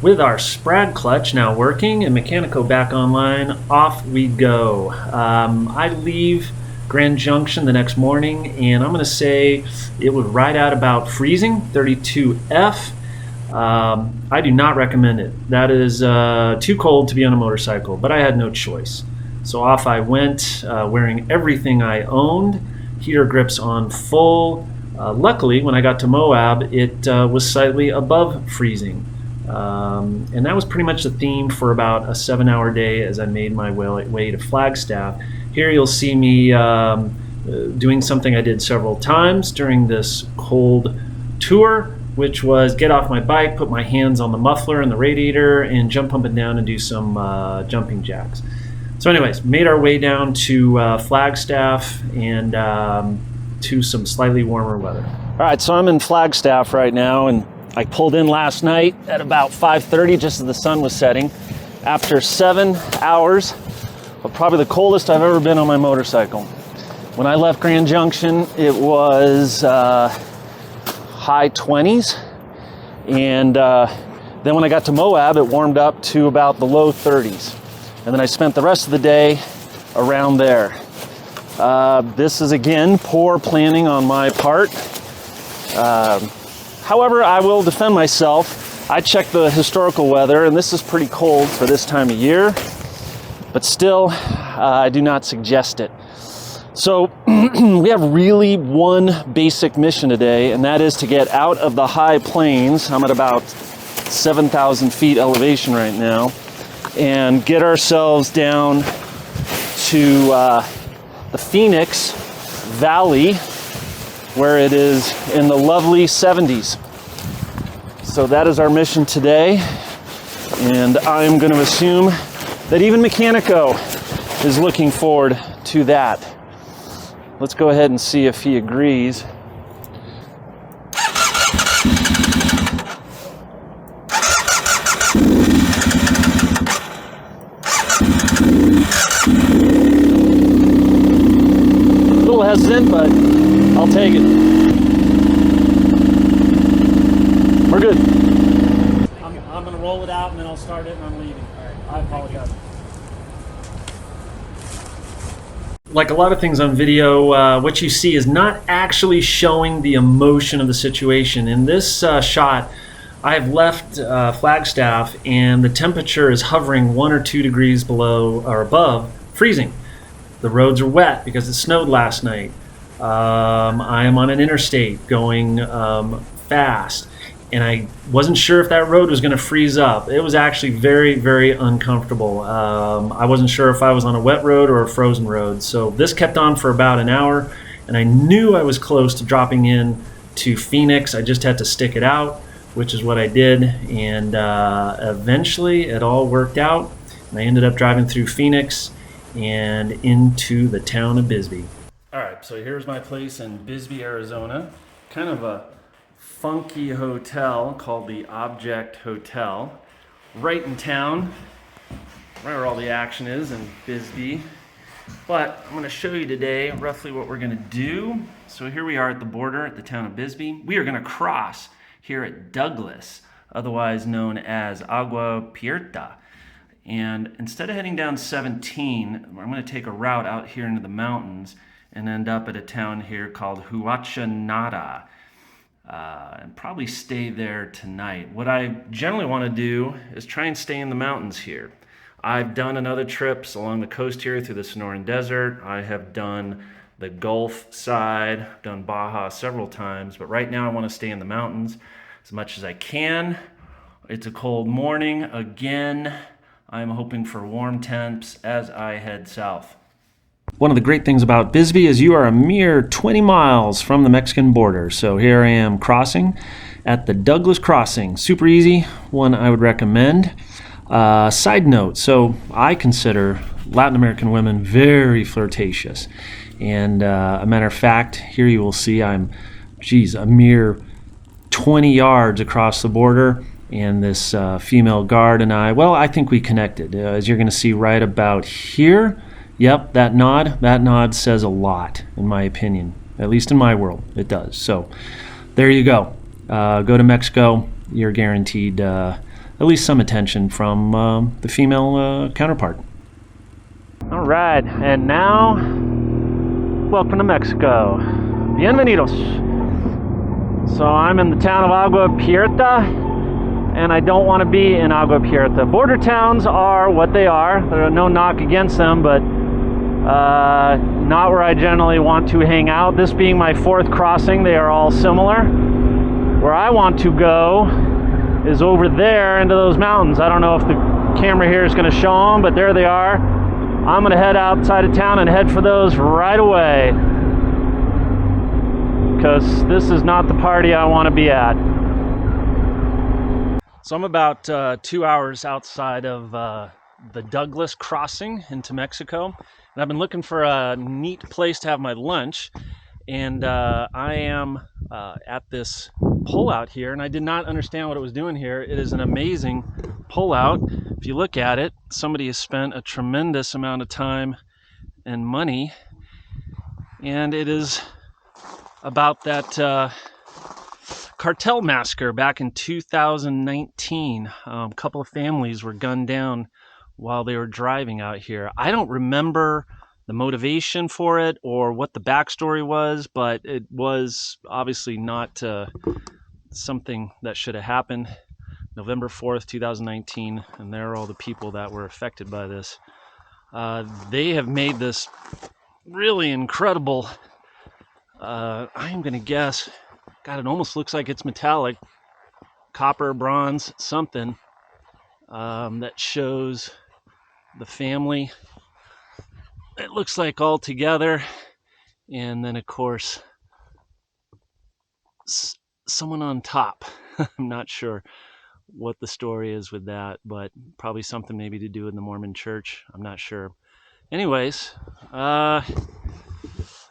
With our Sprag clutch now working and Mechanico back online, off we go. I leave Grand Junction the next morning, and I'm going to say it would ride out about freezing, 32F. I do not recommend it. That is too cold to be on a motorcycle, but I had no choice. So off I went, wearing everything I owned, heater grips on full. Luckily, when I got to Moab, it was slightly above freezing. And that was pretty much the theme for about a 7-hour day as I made my way to Flagstaff. Here you'll see me doing something I did several times during this cold tour, which was get off my bike, put my hands on the muffler and the radiator, and jump up and down and do some jumping jacks. So anyways, made our way down to Flagstaff and to some slightly warmer weather. All right, so I'm in Flagstaff right now, and I pulled in last night at about 5:30, just as the sun was setting, after 7 hours of probably the coldest I've ever been on my motorcycle. When I left Grand Junction, it was high 20s, and then when I got to Moab, it warmed up to about the low 30s, and then I spent the rest of the day around there. This is, again, poor planning on my part. However, I will defend myself. I checked the historical weather, and this is pretty cold for this time of year, but still, I do not suggest it. So we have really one basic mission today, and that is to get out of the high plains. I'm at about 7,000 feet elevation right now, and get ourselves down to the Phoenix Valley, where it is in the lovely 70s. So that is our mission today, and I'm going to assume that even Mechanico is looking forward to that. Let's go ahead and see if he agrees. A little hesitant, but I'll take it. We're good. I'm going to roll it out, and then I'll start it, and I'm leaving. I apologize. Like a lot of things on video, what you see is not actually showing the emotion of the situation. In this shot, I have left Flagstaff, and the temperature is hovering 1 or 2 degrees below or above freezing. The roads are wet because it snowed last night. I am on an interstate going fast, and I wasn't sure if that road was going to freeze up. It was actually very, very uncomfortable. I wasn't sure if I was on a wet road or a frozen road. So this kept on for about an hour, and I knew I was close to dropping in to Phoenix. I just had to stick it out, which is what I did, and eventually it all worked out, and I ended up driving through Phoenix and into the town of Bisbee. All right, so here's my place in Bisbee, Arizona. Kind of a funky hotel called the Object Hotel, right in town, right where all the action is in Bisbee. But I'm going to show you today roughly what we're going to do. So here we are at the border at the town of Bisbee. We are going to cross here at Douglas, otherwise known as Agua Prieta. And instead of heading down 17, I'm going to take a route out here into the mountains and end up at a town here called Huachinata. And probably stay there tonight. What I generally want to do is try and stay in the mountains here. I've done another trips along the coast here through the Sonoran Desert. I have done the Gulf side, done Baja several times, but right now I want to stay in the mountains as much as I can. It's a cold morning. Again, I'm hoping for warm temps as I head south. One of the great things about Bisbee is you are a mere 20 miles from the Mexican border. So here I am crossing at the Douglas Crossing. Super easy, one I would recommend. Side note, so I consider Latin American women very flirtatious. And a matter of fact, here you will see I'm, a mere 20 yards across the border. And this female guard and I think we connected. As you're going to see right about here, yep, that nod says a lot, in my opinion. At least in my world, it does. So there you go. Go to Mexico. You're guaranteed at least some attention from the female counterpart. All right, and now, welcome to Mexico. Bienvenidos. So I'm in the town of Agua Prieta, and I don't want to be in Agua Prieta. Border towns are what they are. There are no knock against them, but not where I generally want to hang out. This being my 4th crossing, they are all similar. Where I want to go is over there into those mountains. I don't know if the camera here is going to show them, but there they are. I'm going to head outside of town and head for those right away, because this is not the party I want to be at. So I'm about 2 hours outside of the Douglas crossing into Mexico, and I've been looking for a neat place to have my lunch, and I am at this pullout here, and I did not understand what it was doing here. It is an amazing pullout. If you look at it, somebody has spent a tremendous amount of time and money, and it is about that cartel massacre back in 2019. A couple of families were gunned down while they were driving out here. I don't remember the motivation for it or what the backstory was, but it was obviously not something that should have happened. November 4th, 2019, and there are all the people that were affected by this. They have made this really incredible, I'm going to guess, God, it almost looks like it's metallic, copper, bronze, something, that shows the family. It looks like all together, and then of course someone on top. I'm not sure what the story is with that, but probably something maybe to do with the Mormon church. I'm not sure. Anyways, it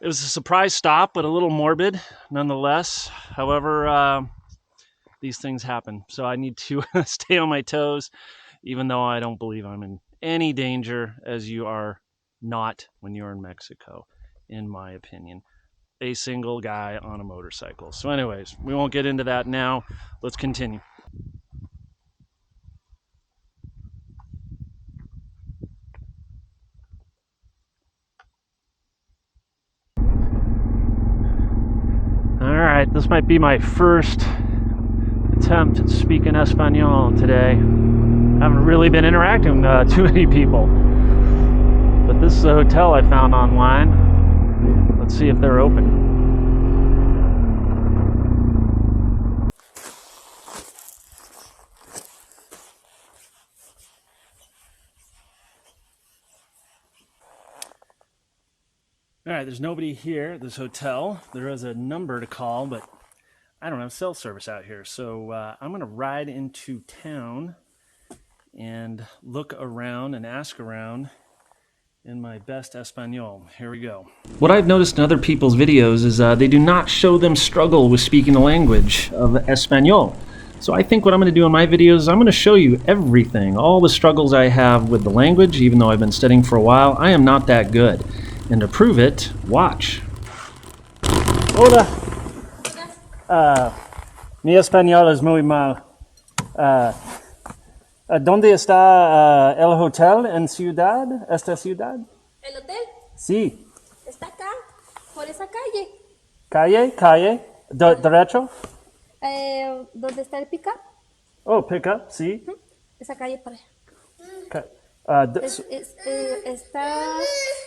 was a surprise stop, but a little morbid nonetheless. However, these things happen, so I need to stay on my toes, even though I don't believe I'm in any danger, as you are not when you're in Mexico, in my opinion. A single guy on a motorcycle. So anyways, we won't get into that now. Let's continue. All right, this might be my first attempt at speaking Espanol today. I haven't really been interacting with too many people, but this is a hotel I found online. Let's see if they're open. All right, there's nobody here at this hotel. There is a number to call, but I don't have cell service out here. So I'm going to ride into town and look around and ask around in my best Espanol. Here we go. What I've noticed in other people's videos is they do not show them struggle with speaking the language of Espanol. So I think what I'm going to do in my videos is I'm going to show you everything, all the struggles I have with the language, even though I've been studying for a while. I am not that good. And to prove it, watch. Hola. Mi español es muy mal. ¿Dónde está el hotel en esta ciudad? ¿El hotel? Sí. Está acá, por esa calle. Calle, derecho. ¿Dónde está el pick-up? Oh, pick-up, sí. Esa calle para allá. Está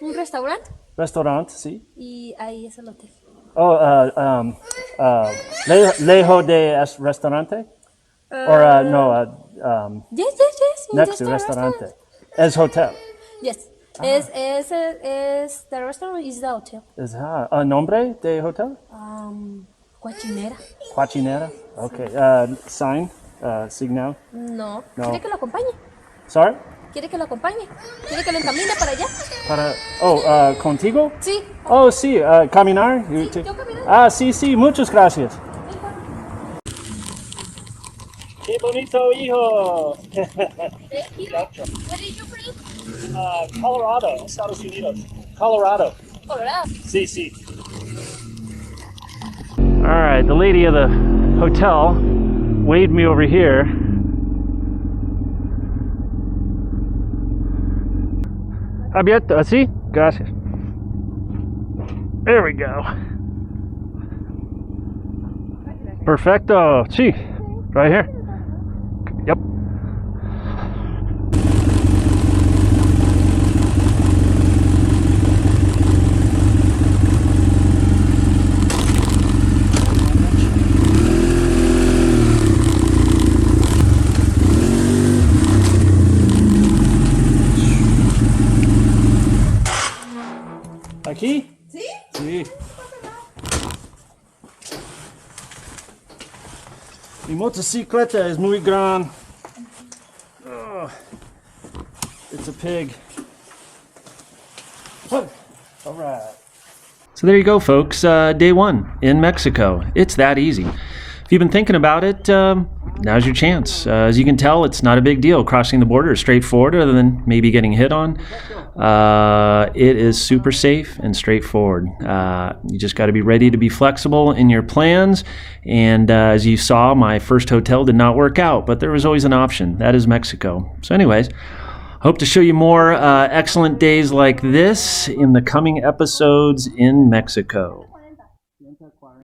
un restaurante. Restaurante, sí. Y ahí es el hotel. Oh, lejos de restaurante? Or no, Yes. next to restaurante. Es hotel. Yes. Es the restaurant is the hotel. Is nombre de hotel? Cocinera. Cocinera. Okay. Sign. Signal. No. No. ¿Quiere que lo acompañe? Sorry. ¿Quiere que lo acompañe? ¿Quiere que lo encamine para allá? ¿Contigo? Sí. Oh, sí, caminar. Sí, yo caminando. Sí, muchas gracias. ¡Qué bonito, hijo! Where did you from? Colorado, Estados Unidos. Colorado. Colorado. Sí. All right, the lady of the hotel waved me over here. abierto, así. Gracias. There we go. Perfecto. Sí. Right here. Yep. Aquí? ¿Sí? Sí. Mi motocicleta es muy grande. Oh, it's a pig. All right. So there you go, folks. Day one in Mexico. It's that easy. If you've been thinking about it, now's your chance. As you can tell, it's not a big deal. Crossing the border is straightforward, other than maybe getting hit on. It is super safe and straightforward. You just got to be ready to be flexible in your plans. And as you saw, my first hotel did not work out, but there was always an option. That is Mexico. So anyways, hope to show you more excellent days like this in the coming episodes in Mexico.